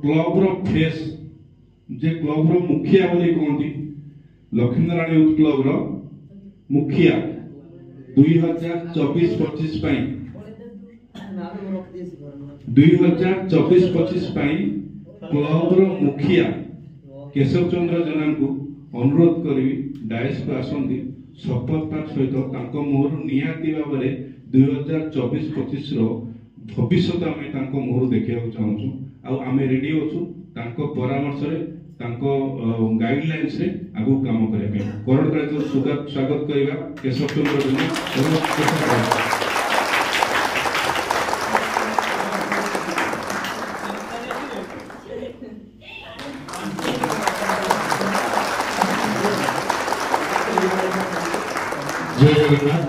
Club रो face जे club रो मुखिया बोली कहती लक्ष्मीनारायण यूथ क्लब रो मुखिया 2024-25 पाई 2024-25 पाई क्लब रो मुखिया केशव चंद्र जेना को अनुरोध करी डायस को आसंती शपथ पाठ सहित तांको मोहर निहाती भाबरे 2024-25 रो भविष्य आमे तांको मोहर देखिया चाहूछु आ आमे रेडी होछु तांको परामर्श रे तांको गाइडलाइंस रे आगु काम करे पे करडरा तो स्वागत करिवा केशव चंद्र जेना जय जगन्नाथ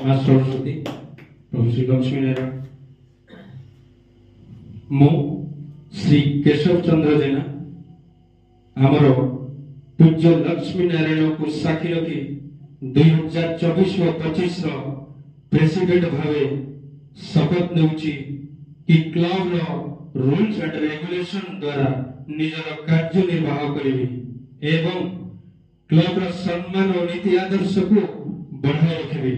मां सरस्वती प्रभु श्री लक्ष्मी नारायण मो श्री केशव चंद्र जेना आमर पूज्य लक्ष्मी नारायण को साक्षी रखी 2024-25 प्रेसिडेंट भावे शपथ नेउची कि क्लब रूल्स एंड रेगुलेशन द्वारा निजर कार्य निर्वाह करिवि एवं क्लब सम्मान और नीति आदर्श को बढ़ाई रखिबि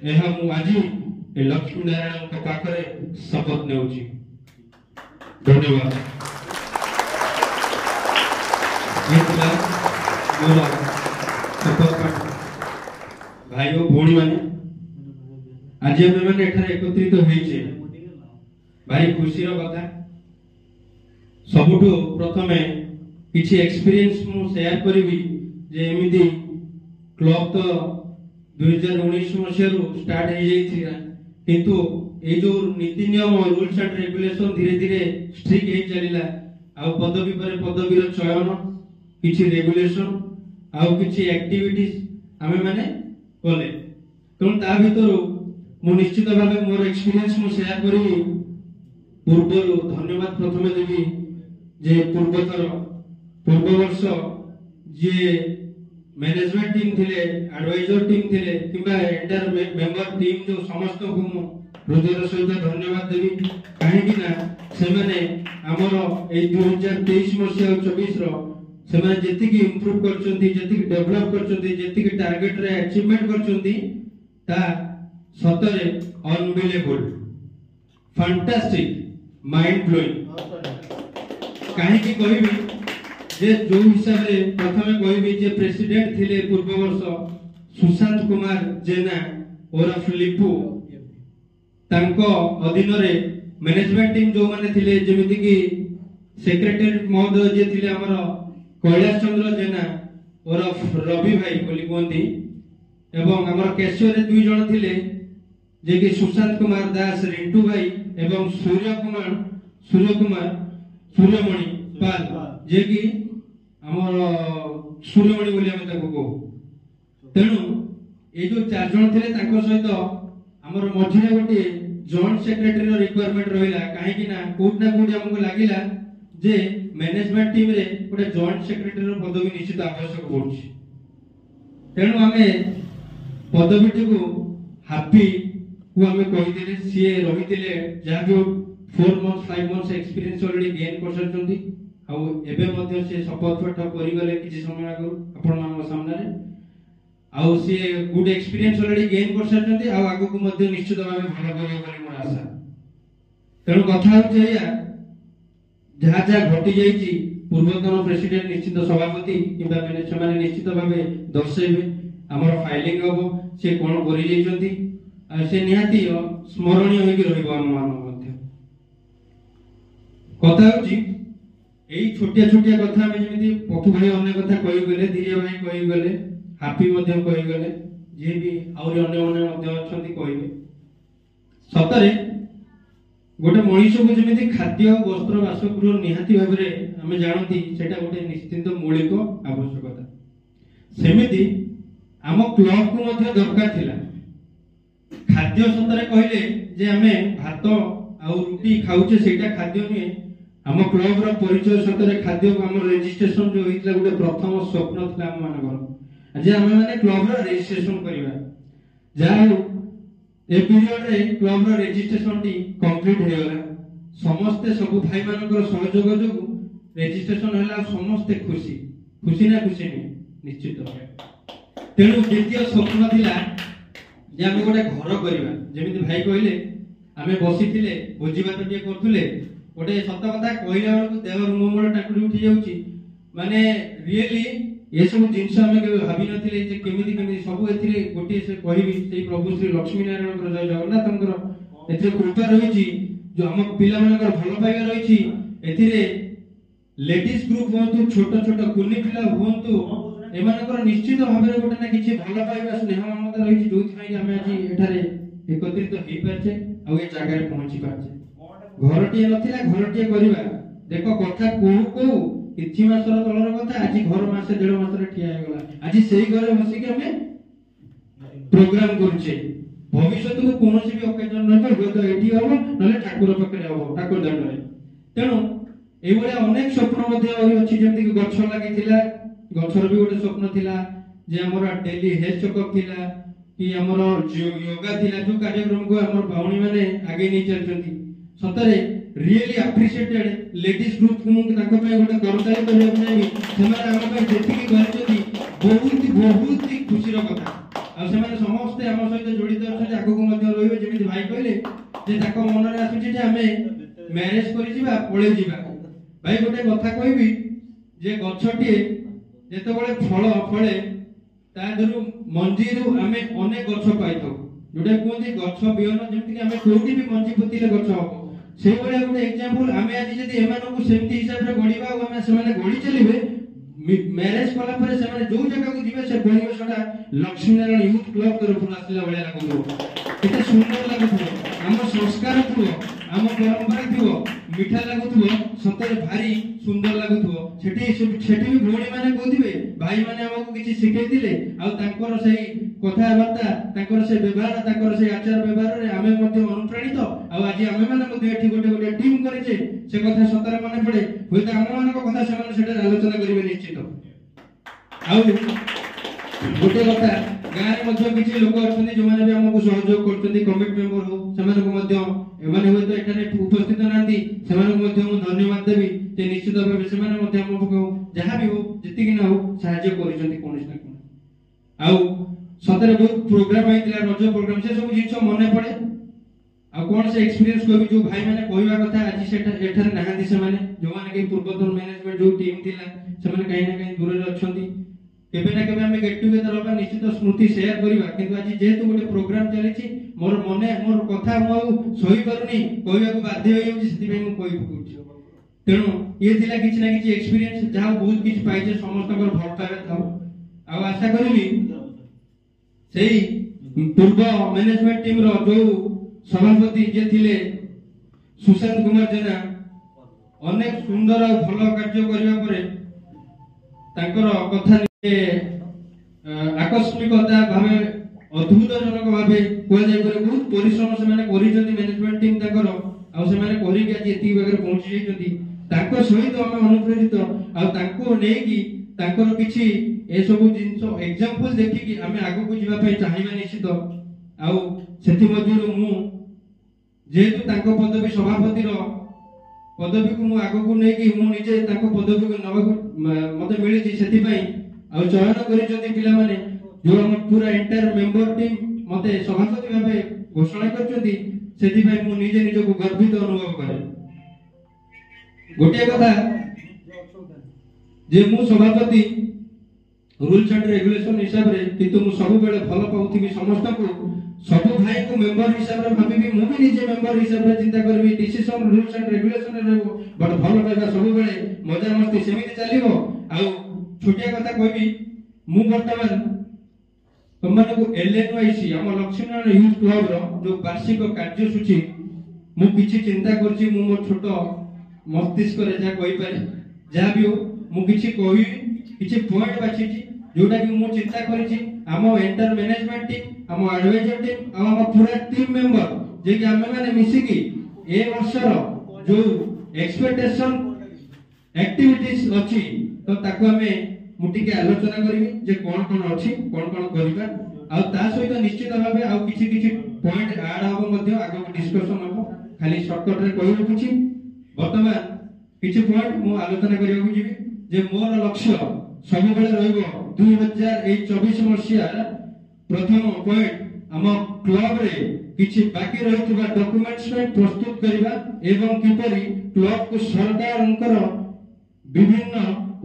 एहा मु आज ए लक्ष्मी नारायण को पाखरे शपथ नेउची धन्यवाद भाई और भौणी माने आज आम मैंने एकत्रित होइछे भाई खुशी कथा सबुठु प्रथमे किछि एक्सपीरियंस मु शेयर करिवि जे एमिति क्लब तो 2019 मसियारू स्टार्ट हो जाइछि किंतु ए जो नीति नियम रूल्स एंड रेगुलेशन धीरे धीरे स्ट्रिक्ट हे चलिला आ पदवी पर पदवी रो चयन किछि रेगुलेशन आ किछि एक्टिविटीज आमे माने कोले तोन ता भितरु मु निश्चित भाबे मोर एक्सपीरियंस मु शेयर करिवि पूर्वरु धन्यवाद प्रथमे देबी जे पूर्व वर्ष जे मैनेजमेंट टीम थिले एडवाइजर टीम थिले किबा एंटर मेंबर टीम जो समस्त को मु हृदय सहित धन्यवाद देबी काहे कि ना से माने हमर ए 2023 मसिया 24 रो से माने जेतिकी इंप्रूव करचंती जेतिकी डेवलप करचंती जेतिकी टारगेट रे अचीवमेंट करचंती ता सतरे अनबिलीवेबल फैंटास्टिक माइंड ब्लोइंग काहे कि कहबी जे जो हिसाब रे प्रथमे कहबी जे प्रेसिडेंट थिले पूर्व वर्ष सुशांत कुमार जेना ओरफ लिपू तांको अधीन रे मैनेजमेंट टीम जो माने थिले जेमिति कि सेक्रेटरी महोदय जे थिले हमर कैलाश चंद्र जेना ओरफ रवि भाई बोली कोंदी एवं हमर कैशियर रे दुई जण थिले जे कि सुशांत कुमार दास रिंटू भाई एवं सूर्यमणि पाल जे कि हमर सूर्यमणि बोली हम ताको को तेनु ए जो चार जण थिले ताको सहित हमर मझिरे गोटे जॉइंट सेक्रेटरी रो रिक्वायरमेंट रहिला काहे कि ना कोड ना कोड हमको लागिला जे मैनेजमेंट टीम रे गोटे जॉइंट सेक्रेटरी रो पदवी निश्चित आवश्यक पड़छि तेनु हमें पदवीटी को हैप्पी को हमें कहि देले सीए रहितिले जा भी 4 months 5 months experience already gain कर सरचंती आ एबे मध्ये से शपथ पाठ करि गले किछि समय आगु आपण मान सामने रे आ से गुड एक्सपीरियंस ऑलरेडी गेन कर सरचंती आ आगु को मध्ये निश्चित भाबे भलो करियो बोली मोर आशा तेनु कथा होचे या जहा जहा घटी जाइछि पूर्वतन प्रेसिडेंट निश्चित सभापति किबा मैंने से निश्चित भाबे दर्शेबे हमर फाइलिंग हो से कोन करि जाइछंती आ से निहाती स्मरणीय होई रहइबो हम मान मध्ये कथा होची एई छोटिया छोटिया कथा में जेमिति पथु भाई अन्य कथा कहि गेले धीरे भाई कहि गेले हैप्पी मध्ये कहि गेले जे भी और अन्य मध्ये अछंती कहिबे सतरे गोटे मनीष को जेमिति खाद्य वस्त्र बासगृह निहाती भाबरे हमें जानती सेटा गोटे निश्चित मौलिक आवश्यकता सेमिति आम क्लब को मध्ये दरकार थिला खाद्य सतरे कहले जे हमें भात आ रुटी खाउचे सेटा खाद्य नुहे आम क्लब रो परिचय सतरे खाद्य को हमर रजिस्ट्रेशन जो होइतला गोटे प्रथम स्वप्न थिला हम मानकर जे हमें माने क्लब रो रजिस्ट्रेशन करिवा जा ए पीरियड रे क्लब रो रजिस्ट्रेशन टी कंप्लीट हे गला समस्ते सब भाई मानकर सहयोग जो रेजिस्ट्रेशन है समस्ते खुशी खुशी ना खुशी नहीं निश्चित तेणु द्वितीय स्वप्न थिला जे आम गोटे घर करवा जमी भाई कहले आम बसी भोजी भात टे करथुले गोटे सत कथा कहला बेलू देह रुमूल टाकुरी उठी जाउची माने रियली ये सब जिनस आम भावी नथिले जे केमिति केमिति सब एथिरे गोटे से कहबी सेई प्रभु श्री लक्ष्मी नारायण जय जगन्नाथ एथिरे कृपा रहिछि जो हम पिला मानकर भल पाइबा रहिछि एथिरे लेडीज ग्रुप होंतु छोट छोट कुनी पिला होंतु एमानकर निश्चित भाबरे गोटे ना किछि भल पाइबा स्नेह ममता रहिछि जोथि पई हम आज एठारे एकत्रित हेइ पाछे आ ए जगह रे पहुंची पाछे घरटिए नथिला घरटिए करबा देखो कथा को किछि मासर तलर कथा आज घर मासे डेढ़ मासरे ठिया हे गला आज सेही घरे बसी के हमें प्रोग्राम करछे भविष्य को कोनोसी भी ओकेजन न हो तो एठी हो नले ठाकुर पकरे हो ठाकुर दंडरे तेनु ए भले अनेक स्वप्न मध्ये अछि जेमति कि गछ लागितिला गछर भी गोटे स्वप्न थिला जे हमर डेली हेल्थ चेकअप थिला कि हमर योगा थिला जो कार्यक्रम को हमर भावनी माने आगे नै चलचंती सतरे रियली अप्रिशिएटेड लेडीज ग्रुप को ताको पे गोटे कर्मचारी करबा नै सेमाने हम पे जेति कि करचंती बहुत ही खुशी रो कथा आ सेमाने समस्त हम सहित जड़ित अछि आगो को मध्ये रहिबे जेमिति भाई कहले जे ताको मन रे आसुची जे हमें मैरिज करि जिबा पळे जिबा भाई गोटे कथा कहबी जे गछटी जेते बळे फळ फळे ता दरु मंजीरु हमें अनेक गछ पाइतो जोटे कोंती गछ बियन जेमिति कि हमें कोठी भी मंजी पोतिले गछ हो से बळे गोटे एग्जांपल हमें आज जदी एमानो को सेमति हिसाब रे गडिबा ओ हमें सेमाने गडी चलिबे मैरिज कला पर सेमाने जो जगह को जिवे से गडिबे सडा लक्ष्मी नारायण यूथ क्लब तरफ आसला बळे लागो एते सुंदर लागो हम संस्कार थो हम परंपरा थो मिठा लागुथो सତରେ भारी सुंदर लागुथो सेठी भी भोणी माने कोथिबे भाई माने हमको किछि सिखै दिले आ तांकर सही कथा वार्ता तांकर से व्यवहार तांकर से आचार व्यवहार रे आमे मध्ये अनुप्राणित आ आज आमे माने मध्ये एठी गोटे टीम करिचे से कथा सତରେ माने पड़े होय त हम मानको कथा से माने सेटा आलोचना करिवे निश्चित आ गोटे कथा गाँ रे मध्ये किछि लोक अछन्ती जो माने भी हमको सहयोग करछन्ती कमिटी मेंबर हो सेमाने को मध्ये एमाने होय तो एठारे उपस्थित नांती सेमाने को मध्ये हम धन्यवाद देबी जे निश्चित भाबे सेमाने मध्ये हमको जहा भी हो जति कि ना हो सहायता करिसन्ती कोनस ना कोन आउ सतरे बहुत प्रोग्राम आइतला रज प्रोग्राम से सब जिंस मने पड़े आ कोन से एक्सपीरियंस को भी जो भाई माने कहबा कथा आज सेटा एठारे नाहांती सेमाने जो माने कि पूर्वतन मैनेजमेंट जो टीम थिला सेमाने कहीं ना कहीं दूर रे अछन्ती केबे ना केबे हमें गेट टुगेदर होबा निश्चित स्मृति शेयर करिबा किंतु आज जेतु गोटे प्रोग्राम चलिछि मोर मने मोर कथा मो सही करूनी कहबा को बाध्य होय जाउछि सेति में मु कहि पकुछि तेणु ये थिला किछि ना किछि एक्सपीरियंस जहा बहुत किछि पाइजे समस्त कर भल पावे थाउ आ आशा करिबी सेही पूर्व मैनेजमेंट टीम रो जो सभापति जे थिले सुशांत कुमार जेना अनेक सुंदर और भल कार्य करिबा परे तांकर कथा आकस्मिकता भावे अद्भुतजनक भावे कोआ जाय करे बहुत परिश्रम से माने करिजंती मैनेजमेंट टीम तांकर आ से माने करि के आज एती बगैर पहुंची जैतंती तांको सहित हम अनुप्रेरित आ तांको नेकी तांकर किछि ए सब जिंस एग्जांपल देखि कि हमें आगो को जीवा पय चाहिबा निश्चित आ सेति मध्यरु मु जेतु तांको पदवी सभापति रो पदवी को मु आगो को नै कि मु निजे तांको पदवी को नवा मते मिली छि सेति पय आ चयन करिजंती पिला माने जो हम पूरा एंटायर मेंबर टीम मते सभापति भाबे घोषणा करजंती सेति पय मु निजे निजे को गर्वित अनुभव करे गोटे कथा जे मु सभापति रूल्स एंड रेगुलेशन हिसाब रे किंतु मु सब बेले भलो पाउथिबी समस्त को सब भाई को मेंबर हिसाब रे भाबिबी मु भी निजे मेंबर हिसाब रे चिंता करबी डिसीजन रूल्स एंड रेगुलेशन रे बड भलो पाइबा सब बेले मजा मस्ती सेमिति चलिबो आ छोटिया कथा कहबी मु वर्तमान तमने को एलएनवाईसी हम लक्ष्मीनारायण यूथ क्लब रो जो वार्षिक कार्यसूची मु किछि चिंता करछि मु मोर छोटो मस्तिष्क रे जा कहि पारे जा भी हो मु किछि कहि किछि पॉइंट बाछिछि जोटा कि मु चिंता करिछि हम एंटर मैनेजमेंट टीम हम एडवाइजर टीम हम पूरा टीम मेंबर जे कि हम माने मिसी की ए वर्ष रो जो एक्सपेक्टेशन एक्टिविटीज अछि तो ताको हमें मुटी के आलोचना करिवि जे कोन अछि कोन करिबा आ ता सहित निश्चित भाबे आ किछि किछि पॉइंट ऐड होबो मध्ये आगो डिस्कशन होबो खाली शॉर्टकट रे कहि रखुची वर्तमान किछि पॉइंट मु आलोचना करिया को जिबी जे मोर लक्ष्य सब बेले रहइबो 2024 मसिया प्रथम पॉइंट हम क्लब रे किछि बाकी रहितबा डॉक्यूमेंट्स में प्रस्तुत करिबा एवं किपरि क्लब को सरकारनकर विभिन्न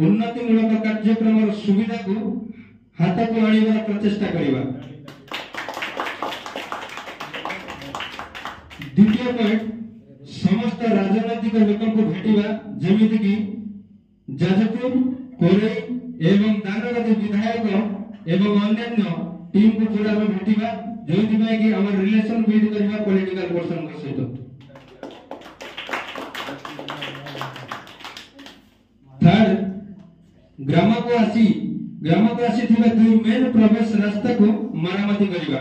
उन्नति मूलक कार्यक्रम सुविधा को हाथ को आनिबार प्रचेष्टा करिबा। द्वितीय पॉइंट समस्त राजनैतिक लोक को भेटिबा जेमिति कि जाजपुर कोरेई एवं दानगदी विधायक एवं अन्य टीम को पूरा में भेटिबा जोथि में कि हमर रिलेशन बिल्ड करबा पॉलिटिकल पर्सन के सहित। थर्ड ग्राम को आसी थिबा दुई मेन प्रवेश रास्ता को मरामती करिबा।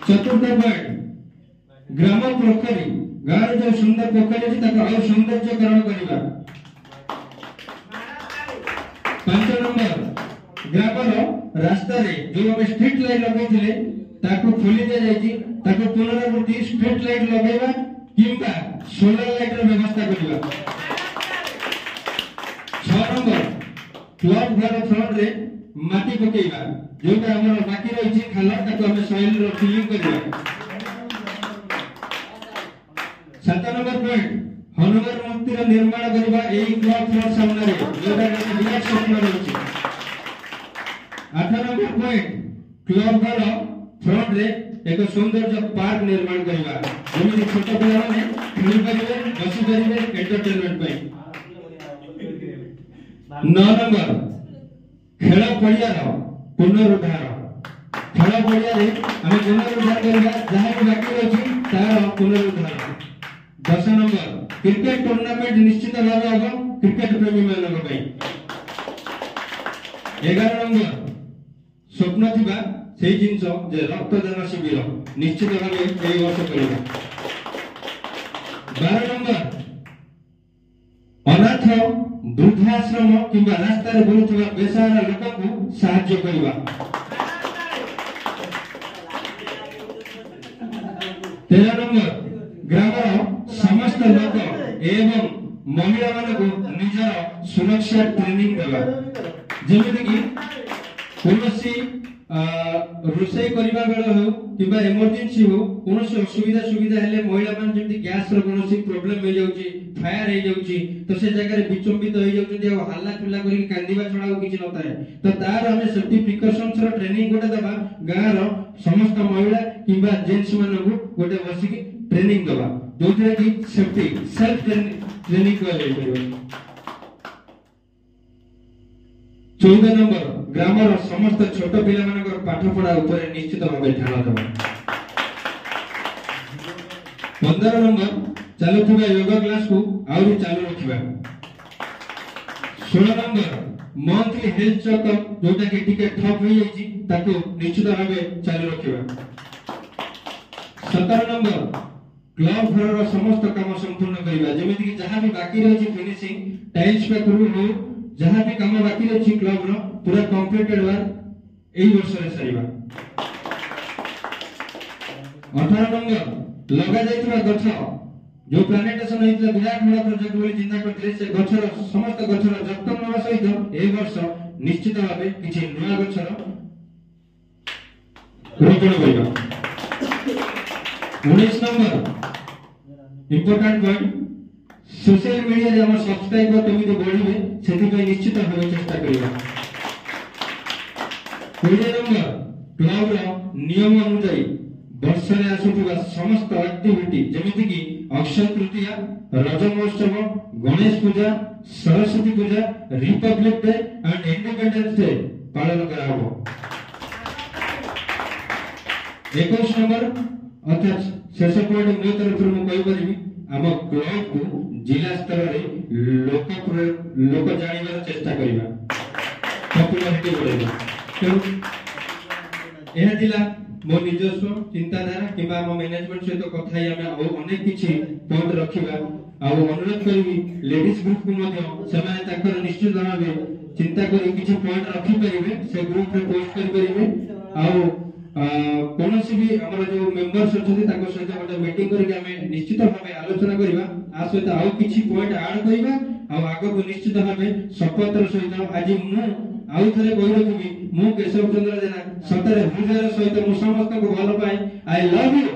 चतुर्थ पॉइंट ग्राम पोखरी गार जो सुंदर पोखरी अछि ताको और सौंदर्यकरण करिबा। पांच नंबर ग्रामर रास्ता रे जो हम स्ट्रीट लाइट लगैथिले ताको खोली दे जायछि ताको पुनरावृत्ति स्ट्रीट लाइट लगैबा किंबा सोलर लाइट र व्यवस्था करिबा। 6 नंबर क्लब घर फ्रंट रे माटी पकेइबा जोटा हमर बाकी रहिछि खाला ताको हम सॉइल रो फिलिंग करिबा। 7 नंबर पॉइंट हनुमान मूर्ति रो निर्माण करिबा एई क्लब फ्रंट सामने रे जोटा के विराट स्वप्न रहिछि। 8 नंबर पॉइंट क्लब घर फ्रंट रे एक सौंदर्य पार्क निर्माण करिबा जेमि छोट पिला माने खेली परिबे बसी परिबे एंटरटेनमेंट पई। 9 नंबर खेल पड़िया पुनरुद्धार खेल पड़िया रे हम पुनरुद्धार करिबा जहां भी बाकी अछि तार पुनरुद्धार। 10 नंबर क्रिकेट टूर्नामेंट निश्चित भाव होगा क्रिकेट प्रेमी मानक पई। 11 नंबर स्वप्न थिबा सेही जिंस जे रक्तदान शिविर निश्चित भाव एई वर्ष करिबा। 12 नंबर अनाथ वृद्धाश्रम किंबा रास्ता रे बुलुथबा बेसहारा लोक को सहायता करिबा। 13 नंबर ग्रामर समस्त लोक एवं महिला मानक निजर सुरक्षा ट्रेनिंग देबा जेमिति कि कोनोसी रोषे करिबा बेला हो किबा इमरजेंसी हो कोनोसी सुविधा हेले महिला मान जेमिति गैस रो कोनोसी प्रॉब्लम हो जाउची फायर हो जाउची तो से जगह रे विचंबित हो जाउची आ हल्ला चुल्ला करी कांदीबा छडा हो किछि नता है तो तार हमें सेफ्टी प्रिकॉशंस रो ट्रेनिंग गोटे देबा गां रो समस्त महिला किबा जेंट्स मानकु गोटे बसी की ट्रेनिंग देबा जोथरे कि सेफ्टी सेल्फ ट्रेनिंग को ले परिबो। 14 नंबर ग्रामर समस्त छोट पिला मानकर पाठ पढ़ा ऊपर निश्चित भाव ध्यान देबा। 15 नंबर चालुथिबा योगा क्लास को आउरी चालू रखिबा। 16 नंबर मंथली हेल्थ चेकअप जोटा कि टिके ठप होई जाईची ताको निश्चित भाव चालू रखिबा। 17 नंबर क्लब घर रो समस्त काम संपूर्ण करिबा जेमिति कि जहां भी बाकी रहिछि फिनिशिंग टाइल्स पे करू हो जहां भी काम बाकी रहिछि क्लब रो पूरा कंप्लीटेड वर एई वर्ष रे सरीबा। 18 नंबर लगा जाइतबा गछ जो प्लानेटेशन होइतला विराट बड़ा प्रोजेक्ट बोली चिंता करथिले से गछर समस्त गछर जतन नवा सहित एई वर्ष निश्चित भाबे किछि नया गछर रोपण करिबा। 19 number important point social media रे हम सब्सक्राइबर केमिति बढ़िबे सेति पे निश्चित भाबे चेष्टा करिबा। 20 नंबर क्लब रो नियम अनुसार वर्ष रे आसुथिबा समस्त एक्टिविटी जेमिति कि अक्षय तृतीया रज महोत्सव Ganesh Puja Saraswati Puja republic day and independence day पालन कराबो। 21 नंबर अर्थात शेष पॉइंट मो तरफ मु कहि परिबी हम क्लब को जिला स्तर रे लोक जानिबार चेष्टा करिबा पॉपुलैरिटी बढ़ाइबा। तो एहा दिला मो निजस्व चिंताधारा किबा हम मैनेजमेंट सहित कथा हम अनेक किछि पॉइंट रखिबा आ अनुरोध करबी लेडीज ग्रुप को मध्ये समय ताकर निश्चित भाबे चिंता करी किछि पॉइंट रखि परिबे से ग्रुप रे पोस्ट करि परिबे आ कौनसी भी हमर जो मेंबर्स अछथि ताको सहित गोटे मीटिंग करके हमें निश्चित भाबे आलोचना करिबा आ सहित आउ किछि पॉइंट ऐड करिबा आ आगो को निश्चित भाबे शपथर सहित आज मु आउ थरे कहि रखिबी मु केशव चंद्र जेना सतरे हृदय सहित मु समस्त को भल पाए आई लव यू।